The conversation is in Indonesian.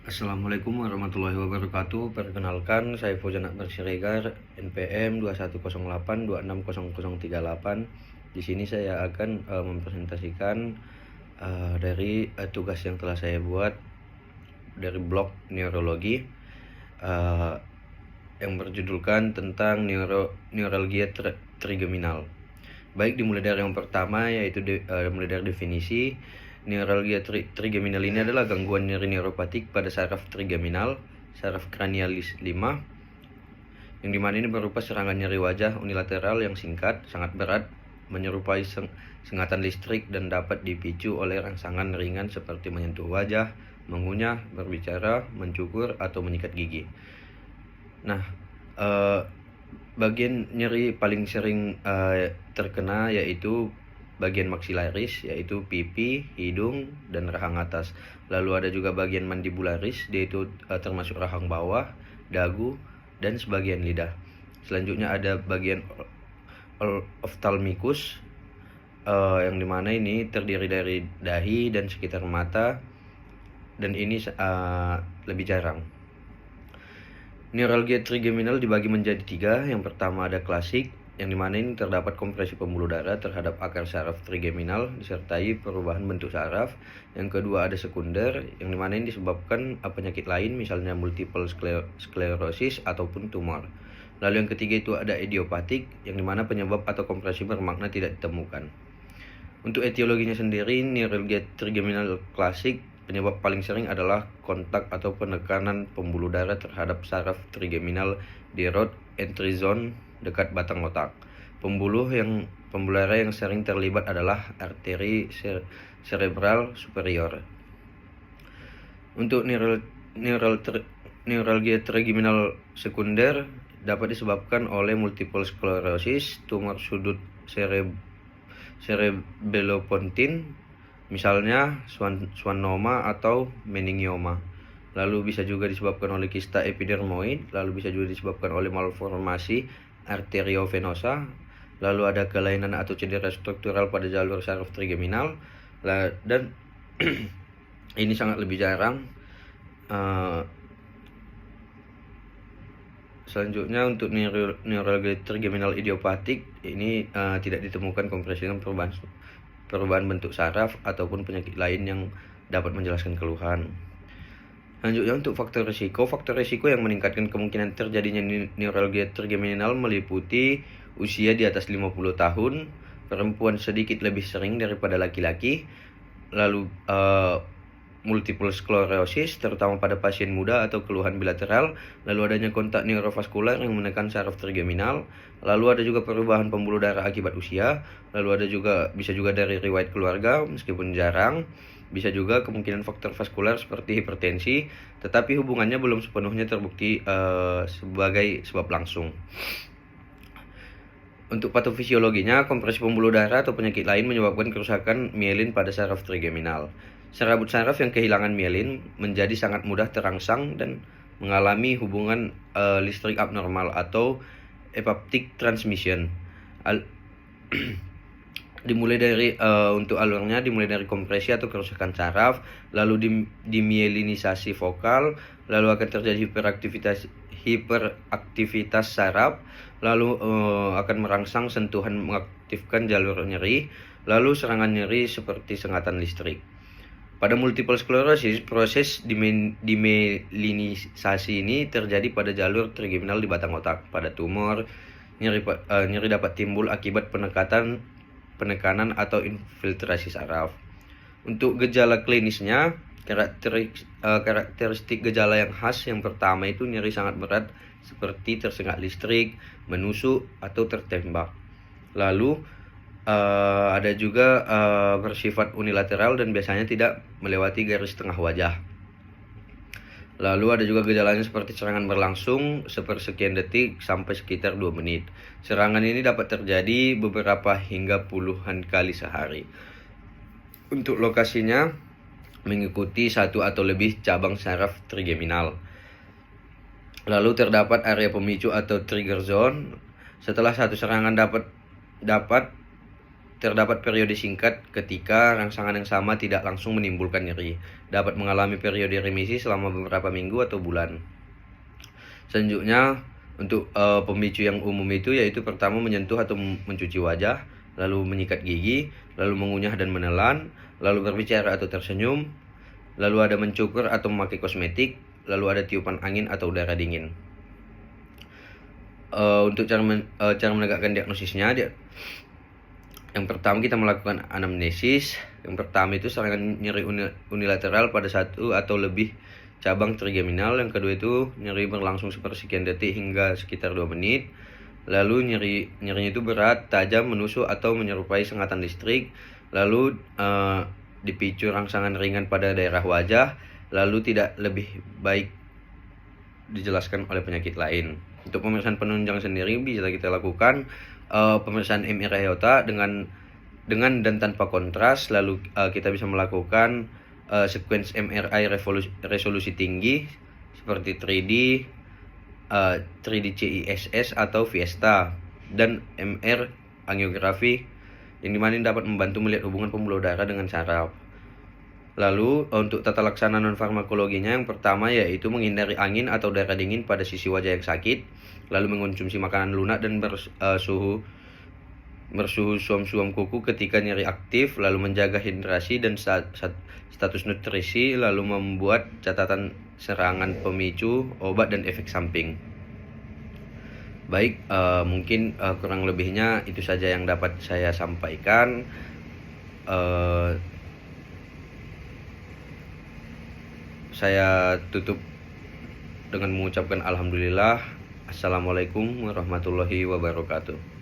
Assalamualaikum warahmatullahi wabarakatuh. Perkenalkan, saya Fauzan Akbar Siregar, NPM 2108260038. Di sini saya akan mempresentasikan dari tugas yang telah saya buat dari blog neurologi yang berjudulkan tentang neuralgia trigeminal. Baik, dimulai dari yang pertama, yaitu mulai dari definisi. Neuralgia trigeminal ini adalah gangguan nyeri neuropatik pada saraf trigeminal, saraf kranialis 5, yang dimana ini berupa serangan nyeri wajah unilateral yang singkat, sangat berat, menyerupai sengatan listrik dan dapat dipicu oleh rangsangan ringan seperti menyentuh wajah, mengunyah, berbicara, mencukur, atau menyikat gigi. Nah, bagian nyeri paling sering terkena yaitu bagian maksilaris, yaitu pipi, hidung, dan rahang atas. Lalu ada juga bagian mandibularis, yaitu termasuk rahang bawah, dagu, dan sebagian lidah. Selanjutnya ada bagian ophthalmicus, yang dimana ini terdiri dari dahi dan sekitar mata, dan ini lebih jarang. Neuralgia trigeminal dibagi menjadi 3. Yang pertama ada klasik, yang dimana ini terdapat kompresi pembuluh darah terhadap akar saraf trigeminal disertai perubahan bentuk saraf. Yang kedua ada sekunder, yang dimana ini disebabkan penyakit lain, misalnya multiple sclerosis ataupun tumor. Lalu yang ketiga itu ada idiopatik, yang dimana penyebab atau kompresi bermakna tidak ditemukan. Untuk etiologinya sendiri, neuralgia trigeminal klasik, penyebab paling sering adalah kontak atau penekanan pembuluh darah terhadap saraf trigeminal di root entry zone dekat batang otak. Pembuluh darah yang sering terlibat adalah arteri cerebral superior. Untuk neuralgia trigeminal sekunder dapat disebabkan oleh multiple sclerosis, tumor sudut cerebellopontine, misalnya schwannoma atau meningioma. Lalu bisa juga disebabkan oleh kista epidermoid, lalu bisa juga disebabkan oleh malformasi arteriovenosa, lalu ada kelainan atau cedera struktural pada jalur saraf trigeminal, dan ini sangat lebih jarang. Selanjutnya untuk neuralgia trigeminal idiopatik ini tidak ditemukan kompresi dengan perubahan bentuk saraf ataupun penyakit lain yang dapat menjelaskan keluhan. Selanjutnya untuk faktor risiko yang meningkatkan kemungkinan terjadinya neuralgia trigeminal meliputi usia di atas 50 tahun, perempuan sedikit lebih sering daripada laki-laki, lalu multiple sclerosis terutama pada pasien muda atau keluhan bilateral, lalu adanya kontak neurovaskular yang menekan saraf trigeminal, lalu ada juga perubahan pembuluh darah akibat usia, lalu ada juga bisa juga dari riwayat keluarga meskipun jarang, bisa juga kemungkinan faktor vaskular seperti hipertensi, tetapi hubungannya belum sepenuhnya terbukti sebagai sebab langsung. Untuk patofisiologinya, kompresi pembuluh darah atau penyakit lain menyebabkan kerusakan mielin pada saraf trigeminal. Serabut saraf yang kehilangan mielin menjadi sangat mudah terangsang dan mengalami hubungan listrik abnormal atau apoptic transmission. Untuk alurnya dimulai dari kompresi atau kerusakan saraf, lalu dimielinisasi vokal, lalu akan terjadi hiperaktivitas saraf, lalu akan merangsang sentuhan mengaktifkan jalur nyeri, lalu serangan nyeri seperti sengatan listrik. Pada multiple sclerosis, proses dimyelinisasi ini terjadi pada jalur trigeminal di batang otak. Pada tumor, nyeri dapat timbul akibat penekanan atau infiltrasi saraf. Untuk gejala klinisnya, karakteristik gejala yang khas yang pertama itu nyeri sangat berat seperti tersengat listrik, menusuk, atau tertembak. Lalu ada juga bersifat unilateral dan biasanya tidak melewati garis tengah wajah. Lalu ada juga gejalanya seperti serangan berlangsung sepersekian detik sampai sekitar 2 menit. Serangan ini dapat terjadi beberapa hingga puluhan kali sehari. Untuk lokasinya mengikuti satu atau lebih cabang saraf trigeminal. Lalu terdapat area pemicu atau trigger zone. Setelah satu serangan dapat Terdapat periode singkat ketika rangsangan yang sama tidak langsung menimbulkan nyeri. Dapat mengalami periode remisi selama beberapa minggu atau bulan. Selanjutnya, untuk pemicu yang umum itu yaitu pertama menyentuh atau mencuci wajah, lalu menyikat gigi, lalu mengunyah dan menelan, lalu berbicara atau tersenyum, lalu ada mencukur atau memakai kosmetik, lalu ada tiupan angin atau udara dingin. Untuk cara menegakkan diagnosisnya, yang pertama kita melakukan anamnesis. Yang pertama itu serangan nyeri unilateral pada satu atau lebih cabang trigeminal. Yang kedua itu nyeri berlangsung sepersekian detik hingga sekitar 2 menit. Lalu nyerinya itu berat, tajam, menusuk atau menyerupai sengatan listrik. Lalu dipicu rangsangan ringan pada daerah wajah. Lalu tidak lebih baik dijelaskan oleh penyakit lain. Untuk pemeriksaan penunjang sendiri bisa kita lakukan pemeriksaan MRI otak dengan dan tanpa kontras. Lalu kita bisa melakukan sequence MRI resolusi tinggi seperti 3D CISS atau Fiesta, dan MR angiografi yang dimana dapat membantu melihat hubungan pembuluh darah dengan saraf. Lalu untuk tata laksana non farmakologinya, yang pertama yaitu menghindari angin atau darah dingin pada sisi wajah yang sakit, lalu mengonsumsi makanan lunak dan bersuhu suam-suam kuku ketika nyeri aktif, lalu menjaga hidrasi dan status nutrisi, lalu membuat catatan serangan pemicu, obat dan efek samping. Baik, mungkin kurang lebihnya itu saja yang dapat saya sampaikan. Saya tutup dengan mengucapkan alhamdulillah. Assalamualaikum warahmatullahi wabarakatuh.